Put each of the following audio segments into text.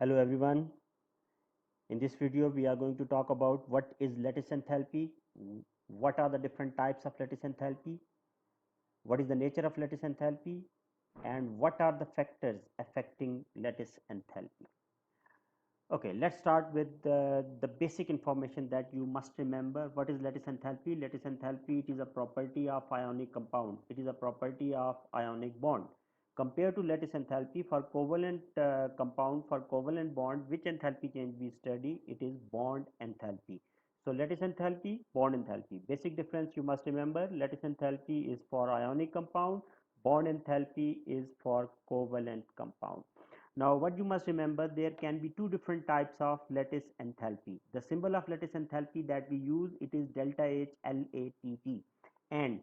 Hello everyone. In this video we are going to talk about what is lattice enthalpy, what are the different types of lattice enthalpy, what is the nature of lattice enthalpy, and what are the factors affecting lattice enthalpy. Okay, let's start with the basic information that you must remember. What is lattice enthalpy? Lattice enthalpy, it is a property of ionic compound. It is a property of ionic bond. Compared to lattice enthalpy for covalent compound, for covalent bond, which enthalpy change we study? It is bond enthalpy. So lattice enthalpy, bond enthalpy. Basic difference you must remember, lattice enthalpy is for ionic compound, bond enthalpy is for covalent compound. Now, what you must remember, there can be two different types of lattice enthalpy. The symbol of lattice enthalpy that we use, it is delta H LATT, and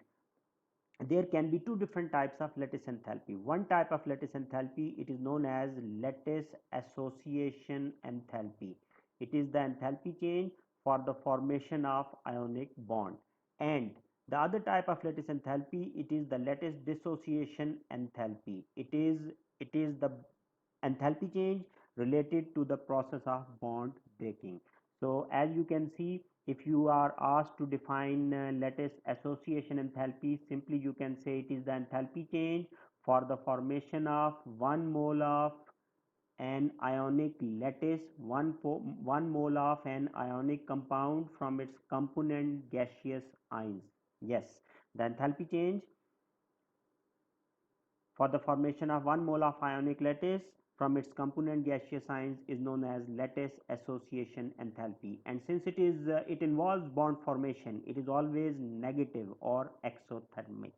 there can be two different types of lattice enthalpy. One type of lattice enthalpy, it is known as lattice association enthalpy. It is the enthalpy change for the formation of ionic bond. And the other type of lattice enthalpy, it is the lattice dissociation enthalpy. It is the enthalpy change related to the process of bond breaking. So as you can see, if you are asked to define lattice association enthalpy, simply you can say it is the enthalpy change for the formation of 1 mole of an ionic lattice, 1 mole of an ionic compound from its component gaseous ions. Yes, the enthalpy change for the formation of 1 mole of ionic lattice from its component gaseous ions is known as lattice association enthalpy, and since it involves bond formation, it is always negative or exothermic.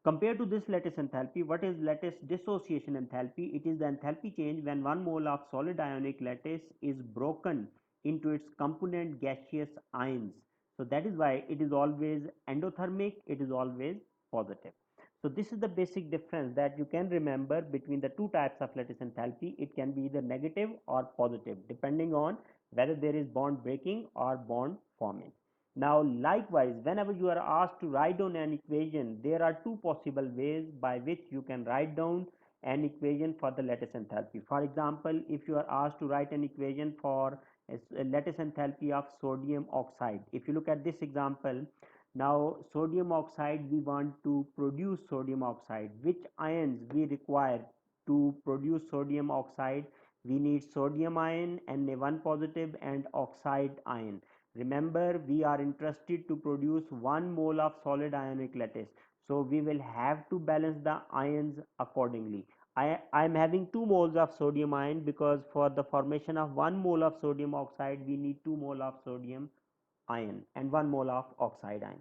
Compared to this lattice enthalpy, what is lattice dissociation enthalpy? It is the enthalpy change when 1 mole of solid ionic lattice is broken into its component gaseous ions. So that is why it is always endothermic, it is always positive. So this is the basic difference that you can remember between the two types of lattice enthalpy. It can be either negative or positive depending on whether there is bond breaking or bond forming. Now, likewise, whenever you are asked to write down an equation, there are two possible ways by which you can write down an equation for the lattice enthalpy. For example, if you are asked to write an equation for a lattice enthalpy of sodium oxide, if you look at this example, now sodium oxide, we want to produce sodium oxide. Which ions we require to produce sodium oxide? We need sodium ion, Na1 positive, and oxide ion. Remember, we are interested to produce 1 mole of solid ionic lattice. So we will have to balance the ions accordingly. I am having 2 moles of sodium ion because for the formation of 1 mole of sodium oxide, we need 2 mole of sodium ion and 1 mole of oxide ion.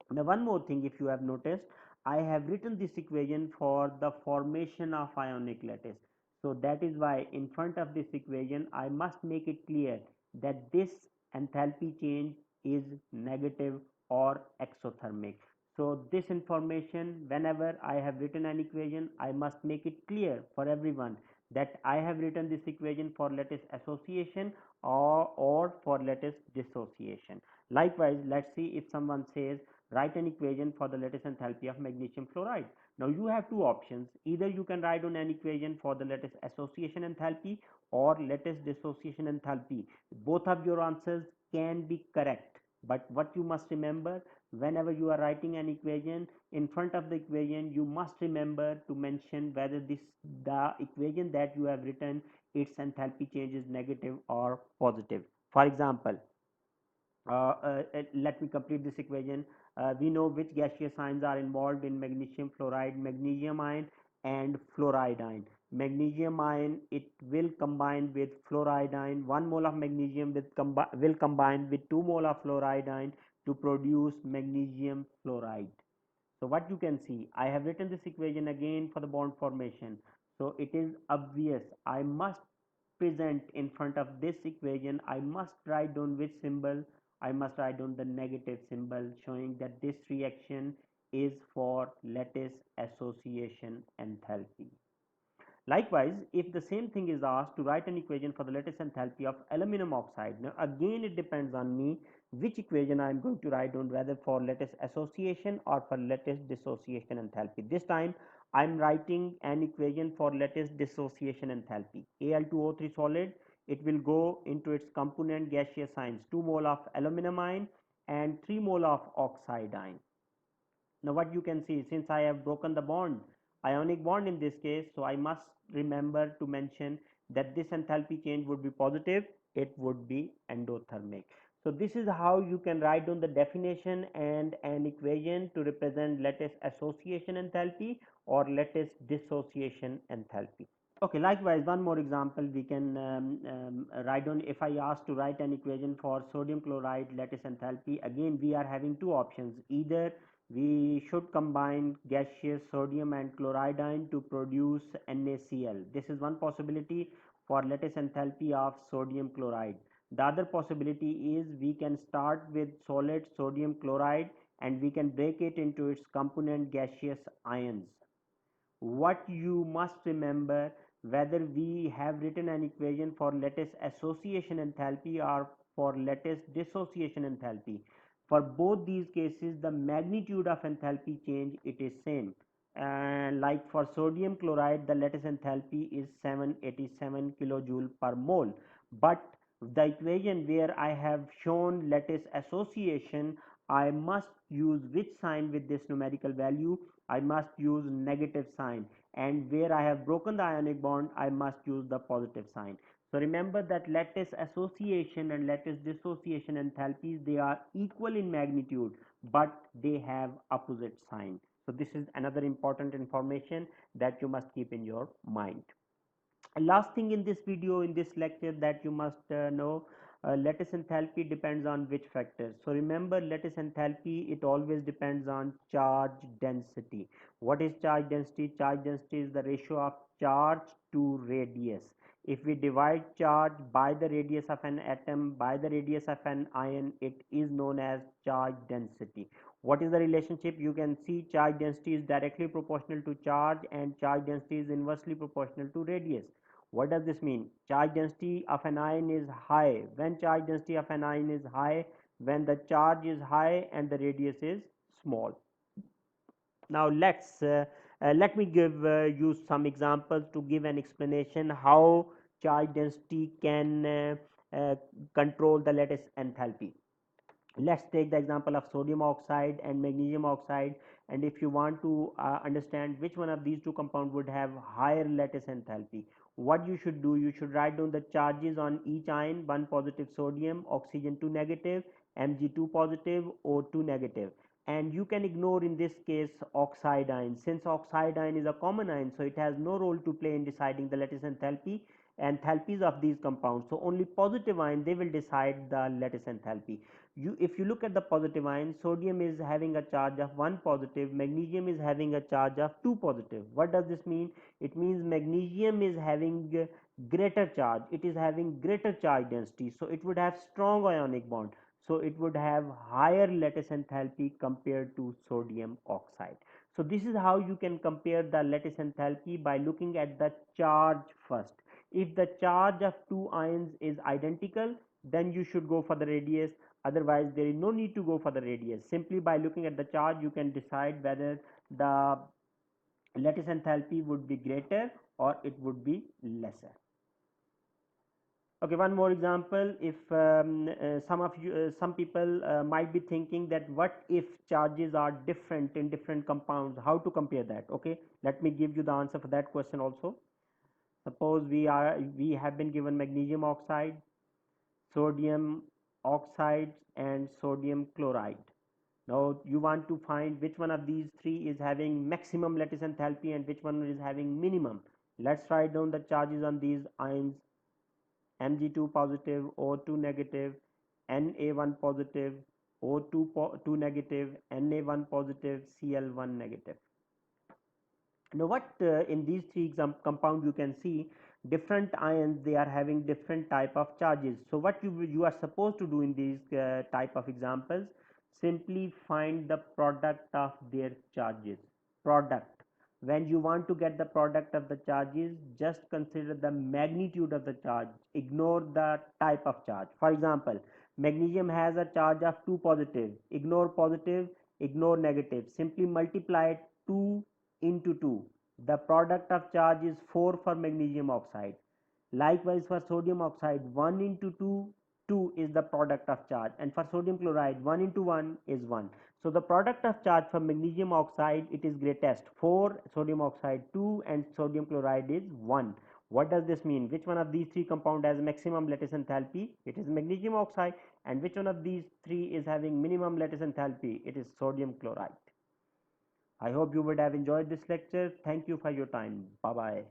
Now, one more thing, if you have noticed, I have written this equation for the formation of ionic lattice. So that is why in front of this equation, I must make it clear that this enthalpy change is negative or exothermic. So this information, whenever I have written an equation, I must make it clear for everyone that I have written this equation for lattice association or for lattice dissociation. Likewise, let's see if someone says write an equation for the lattice enthalpy of magnesium fluoride. Now you have two options. Either you can write down an equation for the lattice association enthalpy or lattice dissociation enthalpy. Both of your answers can be correct. But what you must remember, whenever you are writing an equation, in front of the equation, you must remember to mention whether the equation that you have written, its enthalpy change is negative or positive. For example, let me complete this equation. We know which gaseous ions are involved in magnesium fluoride: magnesium ion and fluoride ion. Magnesium ion, it will combine with fluoride ion. 1 mole of magnesium will combine with 2 mole of fluoride ion to produce magnesium fluoride. So what you can see, I have written this equation again for the bond formation. So it is obvious I must present in front of this equation, I must write down which symbol? I must write down the negative symbol, showing that this reaction is for lattice association enthalpy. Likewise, if the same thing is asked to write an equation for the lattice enthalpy of aluminum oxide, now again it depends on me which equation I am going to write down, whether for lattice association or for lattice dissociation enthalpy. This time I am writing an equation for lattice dissociation enthalpy. Al2O3 solid, it will go into its component gaseous ions, 2 mole of aluminum ion and 3 mole of oxide ion. Now what you can see, since I have broken the bond, ionic bond in this case, so I must remember to mention that this enthalpy change would be positive, it would be endothermic. So this is how you can write down the definition and an equation to represent lattice association enthalpy or lattice dissociation enthalpy. Okay, likewise, one more example we can write down. If I ask to write an equation for sodium chloride lattice enthalpy, again we are having two options. Either we should combine gaseous sodium and chloride ion to produce NaCl. This is one possibility for lattice enthalpy of sodium chloride. The other possibility is we can start with solid sodium chloride and we can break it into its component gaseous ions. What you must remember, whether we have written an equation for lattice association enthalpy or for lattice dissociation enthalpy, for both these cases the magnitude of enthalpy change it is same. And like for sodium chloride, the lattice enthalpy is 787 kilojoule per mole, but the equation where I have shown lattice association, I must use which sign with this numerical value? I must use negative sign, and where I have broken the ionic bond, I must use the positive sign. So remember that lattice association and lattice dissociation enthalpies, they are equal in magnitude, but they have opposite sign. So this is another important information that you must keep in your mind. Last thing in this video, in this lecture, that you must know, lattice enthalpy depends on which factors. So remember, lattice enthalpy, it always depends on charge density. What is charge density? Charge density is the ratio of charge to radius. If we divide charge by the radius of an atom by the radius of an ion, it is known as charge density. What is the relationship? You can see charge density is directly proportional to charge and charge density is inversely proportional to radius. What does this mean? Charge density of an ion is high. When charge density of an ion is high? When the charge is high and the radius is small. Now let me give you some examples to give an explanation how charge density can control the lattice enthalpy. Let's take the example of sodium oxide and magnesium oxide, and if you want to understand which one of these two compounds would have higher lattice enthalpy, what you should do, you should write down the charges on each ion: 1 positive sodium, oxygen 2 negative, Mg2 positive, O2 negative. And you can ignore in this case oxide ion, since oxide ion is a common ion, so it has no role to play in deciding the lattice enthalpies of these compounds. So only positive ion, they will decide the lattice enthalpy. If you look at the positive ion, sodium is having a charge of 1 positive, magnesium is having a charge of 2 positive. What does this mean? It means magnesium is having greater charge, it is having greater charge density, so it would have strong ionic bond, so it would have higher lattice enthalpy compared to sodium oxide. So this is how you can compare the lattice enthalpy, by looking at the charge first. If the charge of two ions is identical, then you should go for the radius. Otherwise, there is no need to go for the radius. Simply by looking at the charge, you can decide whether the lattice enthalpy would be greater or it would be lesser. Okay, one more example. If some people might be thinking that what if charges are different in different compounds, how to compare that? Okay, let me give you the answer for that question also. Suppose we have been given magnesium oxide, sodium oxide and sodium chloride. Now you want to find which one of these three is having maximum lattice enthalpy and which one is having minimum. Let's write down the charges on these ions: Mg2 positive, O2 negative, Na1 positive, O2 negative, Na1 positive, Cl1 negative. Now what in these three compounds you can see different ions, they are having different type of charges. So what you are supposed to do in these type of examples, simply find the product of their charges. Product, when you want to get the product of the charges, just consider the magnitude of the charge, ignore the type of charge. For example, Magnesium has a charge of 2 positive. Ignore positive, ignore negative. Simply multiply 2 into 2. The product of charge is 4 for magnesium oxide. Likewise for sodium oxide, 1 into 2, 2 is the product of charge, and for sodium chloride 1 into 1 is 1. So the product of charge for magnesium oxide, it is greatest 4, sodium oxide 2, and sodium chloride is 1. What does this mean? Which one of these three compound has maximum lattice enthalpy? It is magnesium oxide. And which one of these three is having minimum lattice enthalpy? It is sodium chloride. I hope you would have enjoyed this lecture. Thank you for your time. Bye bye.